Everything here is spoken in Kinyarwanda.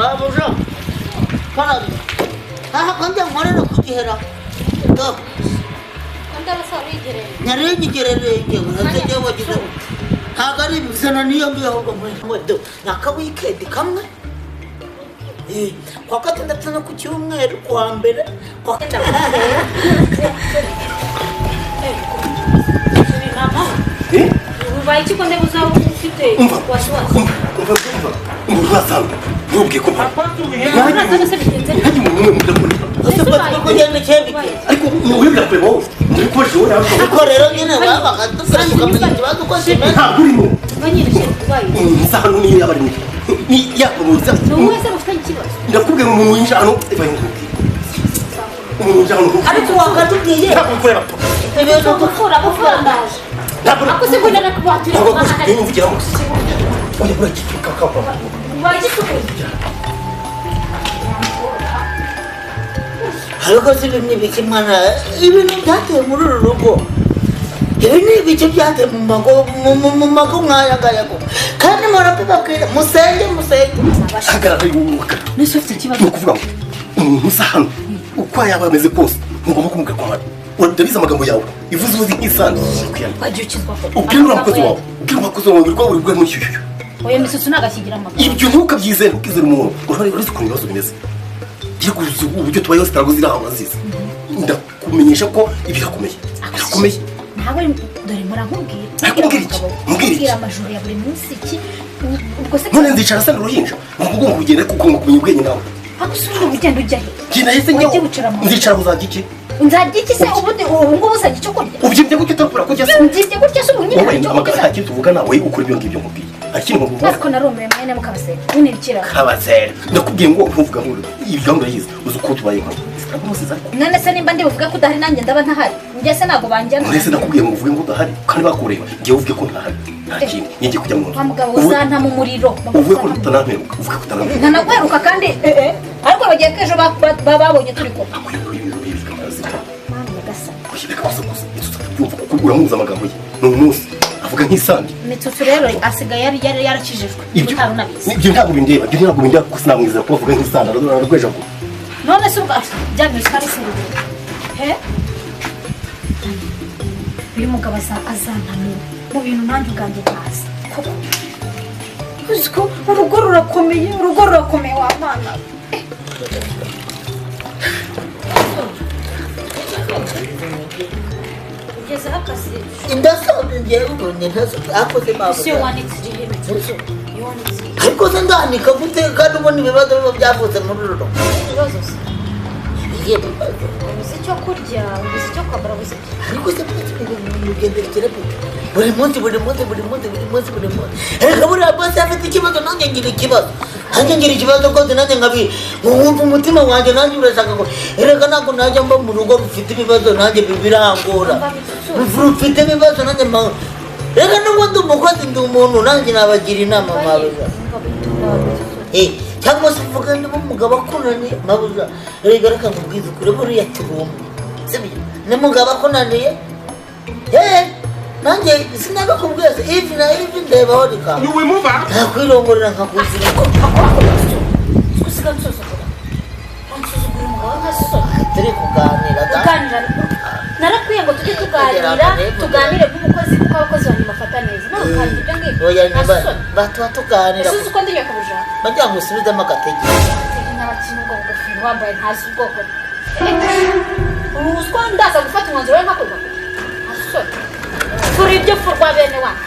mabuja kana aha kanja mwarena kugihera to anda basabigere nyarenyigerere ngewe wagize hagari bisana niyo mbiho ngo mwedo naka weekend kamwe kwa gatandatu no ku cyumweru kwa mbere kwa vai te quando eu usar o fitei com as suas umva nubwiye ko ariko muwibira pe wowe ariko jora ariko rero nyine baba kadufasha kumenya ikibazo ko kimeze ntabwo urimo banyirije kubaye insano niyo yabari ni yakomuza wese bafite ikibazo ndakubwiye ngo umuntu winjira hano umuntu winjira hano ariko wakatubwiye ntabwo ukorera ibintu gufura ndaje ako se kwenda nakubatira mwana ni mvugira ngo oya bura kikaka wajitukuza ariko si bimwe biki mwana ibintu byateye muri uru rugo ibi ni ibiki byateye mu mago mwaya ngaya ko kandi murapibabwira musenge hagarara yuka nese ufite ikibazo no kuvuga ngo umuntu usa hano uko yaba ameze kose ngomba kumubwira ko hano urabiza amagambo yawe ivuze uzi nk'isanzwe wagiye ukizwa ko ubwira umukozi wawe ubwira umukozi wawe birwa buri bwa mushyushyu oya misutsu nagashyigira amagambo ibyo ntukabyizere ntukizere umuntu uretse ukuntu ibibazo bimeze ngiye kuzuza uburyo tubayeho zitarago ziri aho azize ndakumenyesha ko ibirakomeye birakomeye nawe dore murankubwira mbwira iki amajoro ya buri munsi iki ubwo se none nzicara se n'uruhinja ngo kugenda kuko kumenya ubwenge nawe agusubira ugenda ujya he genda hese njye nzicara uzajya iki nzajya iki se ubundi ngubu uzajya icyo kurya ubyibye gutya utakura kujya se nzibye gutya se ubu nyine wowe amagara nta kintu tuvuga nawe ukora ibyo ngibyo nkubwiye akiri ngo uvuga ariko narumiye mwene mukabasera nyine bikira kabasera ndakubwiye ngo ntuvuga ngo iyi gahunda yize uzi uko tubayeho none se nimba ndi buvuge ko udahari nanjye ndaba ntahari njye se ntabwo banjyana none se nakubwiye ngo uvuge ngo udahari kandi bakureba ngiye uvuge ko ntahari nta kintu ngiye kujya mu nzu wa mugabo uzanta mu muriro uvuge ko utanamperuka uvuge ko utanamperuka ntanakweruka kandi ariko bagiye ko ejo babonye turi kumwe uramuzi amagambo ye ni umunsi avuga nk'isange mitsutsu rero asigaye yari yarakijijwe utari unabizi ibyo ntabwo bindeba kuko sinamwizera ko avuga nk'isange ararwejagura none se ubwo byageze kandi serivisi he uyu mugabo azantamira mu bintu nanjye ubwanjye ntazi koko uzi ko urugo rurakomeye wa mana ugezeho akazi indasobwa ngewe ubonye akoze mabuja siyo wanditse igihe mitsutsu iyo wanditse ariko se ndanika gute kandi ubona ibibazo biba byavutse muri uru rugo ibibazo se ibihe bibazo ubuze icyo kurya ubuze icyo kwambara ubuze ariko se mugenderekere buri munsi reka buriya bose afite ikibazo nanjye ngira ikibazo rwose nanjye nkumva umutima wanjye nanjye urashaka ko reka ntabwo najya mba mu rugo rufite ibibazo nanjye birangora rufite ibibazo nanjye reka nubwo ndi umukozi ndi umuntu nanjye nabagira inama mabuja cyangwa se uvuga niba umugabo akunaniye mabuja reka nkubwize ukuri buriya turumwe sibyo n'umugabo akunaniye nanjye sinagakubwiye se ivi na ivi ndebaho rikaba nakwirongorera nkakuzira ko usiga nsuzugura umugabo nkasoni turi kuganira narakwiye ngo tujye tuganire nk'umukozi kuko abakozi banjye bafata neza nawe kandi ibyo ngibyo oya batuba tuganira usuze uko ndi nyakabuja bajya ngo usubizemo agatege n'abakina ubwoko bw'umuntu wambaye ntazi ubwoko uruswa ndaza gufata umwanzuro we nkakorwa asoni turi ibyo furwa bene wanyu